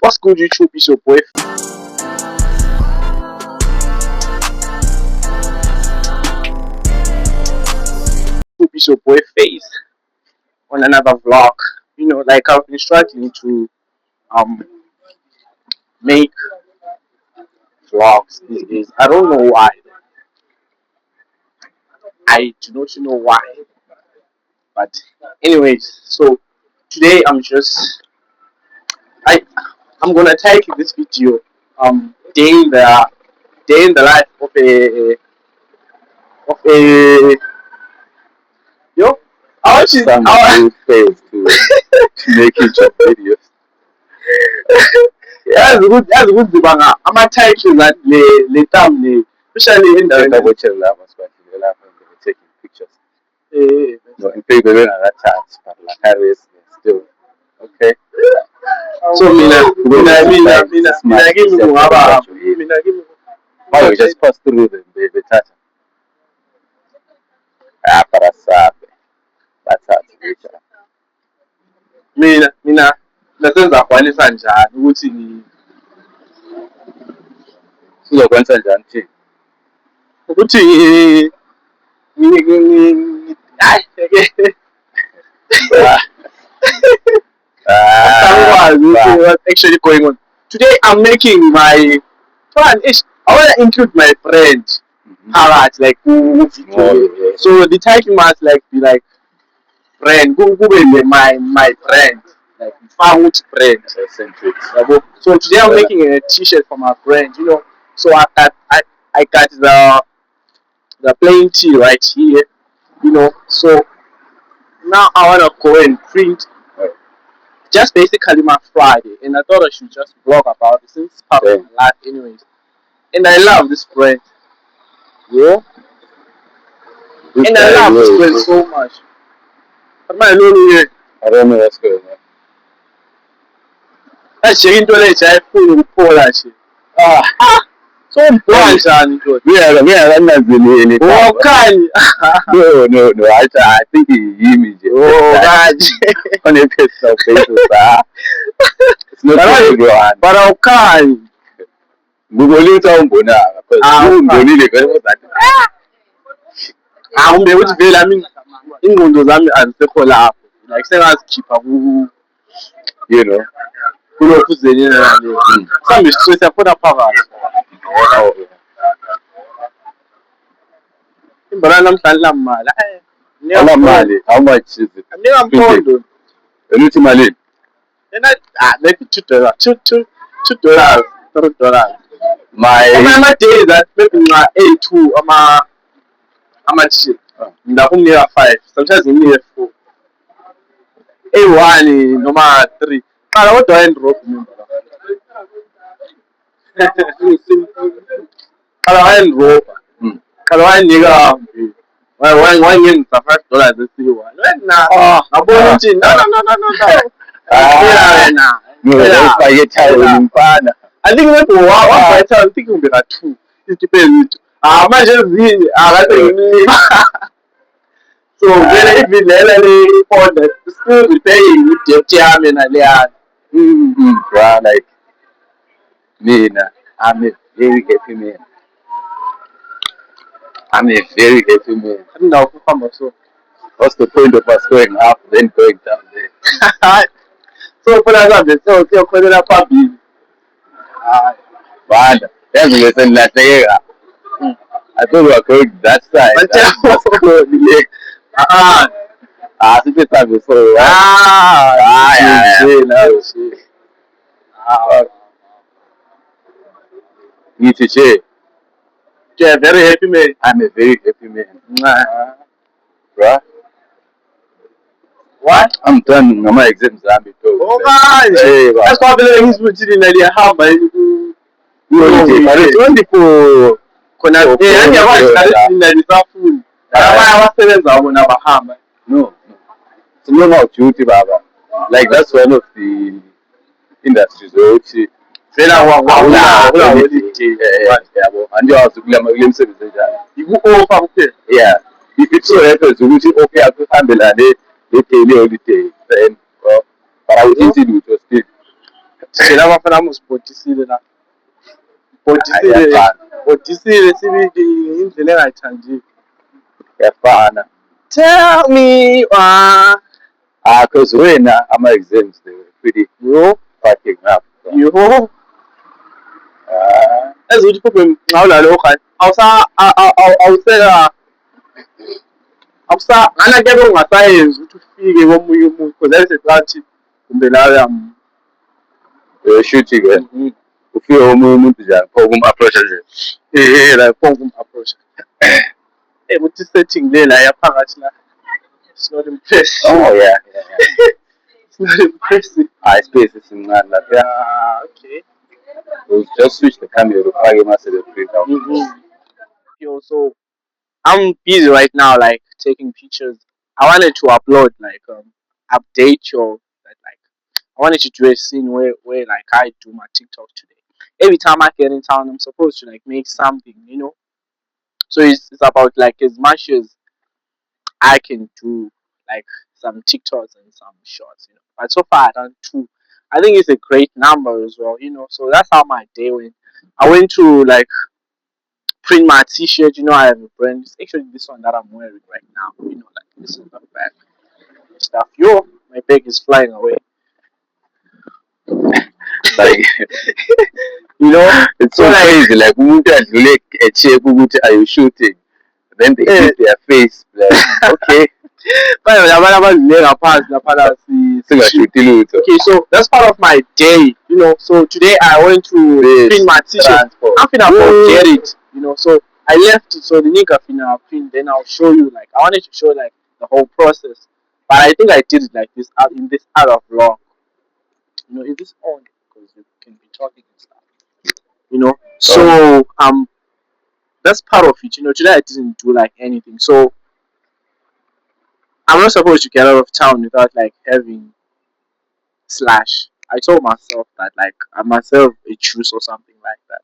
What's good, YouTube? It's your boy. It's your boy Face on another vlog. You know, like I've been struggling to make vlogs these days. I don't know why. I do not know why. But anyways, so today I I'm gonna take this video day in the life of a yo. I want you Someone who fails to make YouTube videos. That's good Zibanga. Ama-titles that le thumbnail, especially in the Double check lava spot. They were taking pictures. No, in fact, we're not that chance, but like Harris still okay. So mina give me kungaba Oh, you just pass through the touch. Ah, para sabe. That's how to reach out. mina nasenza kwanisa njani ukuthi Sizokwenza njani thina? ukuthi what's actually going on. Today I'm making my plan. I want to include my friend. Alright, like so the title must like be like friend. Go my friend. Like found friend. So today I'm making a t-shirt for my friend, you know. So I got the plain tee right here, you know. So now I wanna go and print just basically my Friday, and I thought I should just blog about it since it's part of my life anyways. And I love this brand. Yeah. And I love this brand so much. But my lord, I don't know what's going on. That's into the full polar shit. So important. We are not really. Oh, can No. I think he image. Oh, God. On a piece of paper. It's not good, but how can Google it on Bona. I'm able to feel. I mean, in Windows, I'm the whole like say as keeper who, you know. Who knows the some is straight up for the power. But I'm telling mal. How much is it? I'm told. Ultimately. And maybe $2, $2, $3. My day that maybe my A2 I'm at shit. Near 5. Sometimes in near 4. A1 number 3. But what do I drop? Kalau nigga, one yen $5 this year. No. I think that one I think we'll be at 2. It depends. So when if we for the school we pay your chairman and like me, I'm a very happy man. I don't know who come also. What's the point of us going up then going down there? So for that, so you're calling up a bill. But then we listen that I thought we were going that side. Since the time before. You to say. Yeah, very happy man. I'm a very happy man. Bruh. What? I'm done. My exams are told. Oh God! That's why he's putting in the half by you. No. It's not about duty, Baba. Like that's one of the industries which and you have to yeah. If it's so happens, okay, I could handle and they tell you the day. But I would easily do it. Sila abafana musipotisile la. Potisile. Ayafana. Potisile sibili indlela engayithandile. Yafana. Tell me why. Because when ama-exams, they were pretty fucking up. Yo. Ezokuthi problem ngawula lokho awuseka ngana kuyake ungasayenzi ukuthi ufike komunye umuntu because ayisethi kumbe la Shooting ufike omunye umuntu njani pho kum-approach nje la phone kum-approach ukuthi isetting le la yaphakathi la it's not impressive. Yeah. It's not impressive. Space esincane lapha. Okay. We'll just switch the camera ufake mase print out. Yo, so I'm busy right now, like taking pictures. I wanted to upload, like, update your, like, I wanted to do a scene where like, I do my TikTok today. Every time I get in town, I'm supposed to, like, make something, you know? So it's about, like, as much as I can do, like, some TikToks and some shorts, you know? But so far, I've done 2. I think it's a great number as well, you know? So that's how my day went. I went to, like, print my t-shirt. You know, I have a brand. It's actually this one that I'm wearing right now. You know, like this is the bag stuff. Yo, my bag is flying away. Like, you know, it's so crazy. Like, umuntu adlule echeck ukuthi are you shooting? Then they use their face. Like, okay. Okay, so that's part of my day. You know, so today I went to print my t-shirt. I'm finna forget it. You know, so I left it. So the nigga finna print. Then I'll show you. Like, I wanted to show like the whole process, but I think I did it like this in this other vlog. You know, is this on? Because you can be talking and stuff. You know, so that's part of it. You know, today I didn't do like anything. So I'm not supposed to get out of town without like having slash. I told myself that like I myself a juice or something like that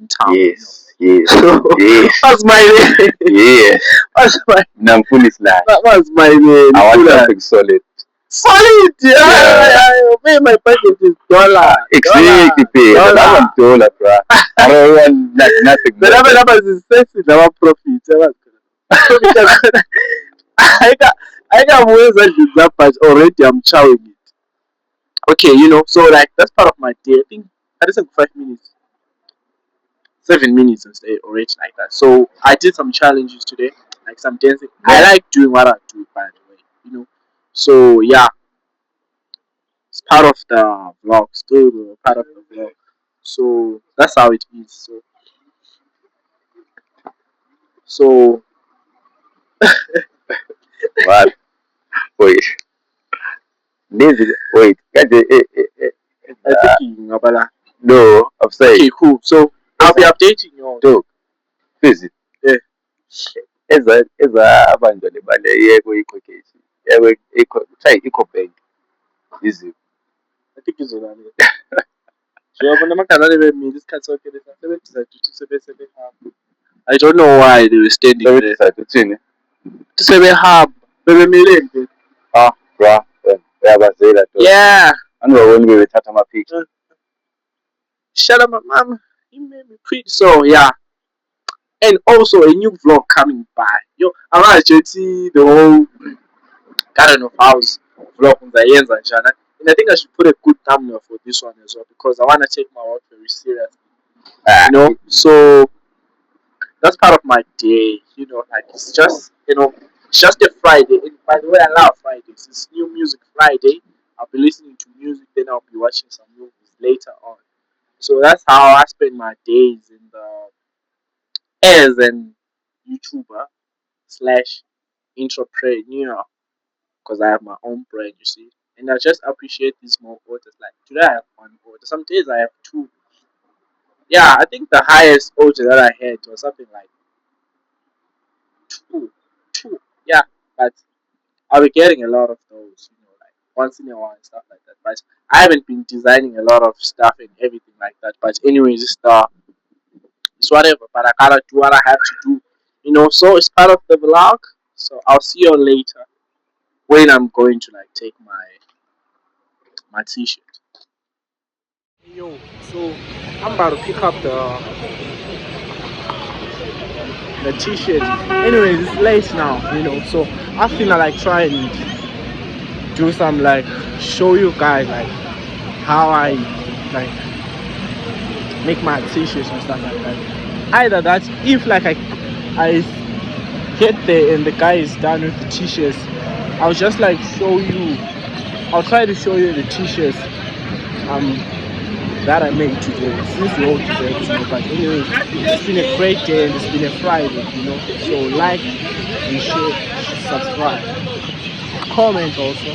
in town. Yes, yes, yes. That's my name. Yes. That's my Namfuni slash. That was my name. I want something solid. Solid, yeah. My budget is $1. Exactly, that one $1, bro. I don't want like nothing. The number is sexy, the profit. I got ways that that but already I'm chowing it. Okay, you know, so like that's part of my day. I think I just took 5 minutes, 7 minutes and stay already like that. So I did some challenges today, like some dancing. I like doing what I do, by the way, you know. So yeah, it's part of the vlog, still part of the vlog. So that's how it is. So what? Wait. Wait. No, I'm saying. Okay, cool. So I'll be updating you. Dog. Visit. Yeah. Eza abantwana bale yeko ikhokethi. Yeko try ikhobank. Easy. I think it's on it. Njengoba namakhalane bemile isikhathi sonke lesi sebediza ukuthi sebehamba. I don't know why they were standing there. Uthini? Sebehamba bebemile nje. Bra. Uyabazela to. Yeah. Anibaboni bebethatha ama-picture. Shut up, my mama. You made me pretty. So yeah. And also a new vlog coming by. Yo, I'm gonna see the whole Garden of House vlog on the ends and channel. And I think I should put a good thumbnail for this one as well because I wanna take my work very seriously. You know, so that's part of my day. You know, like it's just it's just a Friday. And by the way, I love Fridays. It's New Music Friday. I'll be listening to music, then I'll be watching some movies later on. So that's how I spend my days in the as an YouTuber / entrepreneur because I have my own brand, you see. And I just appreciate these small orders. Like today I have 1 order. Some days I have 2. Yeah, I think the highest order that I had was something like 2. Yeah, but I'll be getting a lot of those, you know, like once in a while and stuff like that. But I haven't been designing a lot of stuff and everything like that. But anyways, it's whatever. But I gotta do what I have to do, you know. So it's part of the vlog. So I'll see you later when I'm going to like take my t-shirt. Yo, so I'm about to pick up the t-shirt. Anyways, it's late now, so I feel like try and do some like show you guys like how I like make my t-shirts and stuff like that. Either that if like I get there and the guy is done with the t-shirts, I'll just like show you. I'll try to show you the t-shirts that I made today. Since we all today, but anyway, it's been a great day and it's been a Friday, So like and share, subscribe, comment also.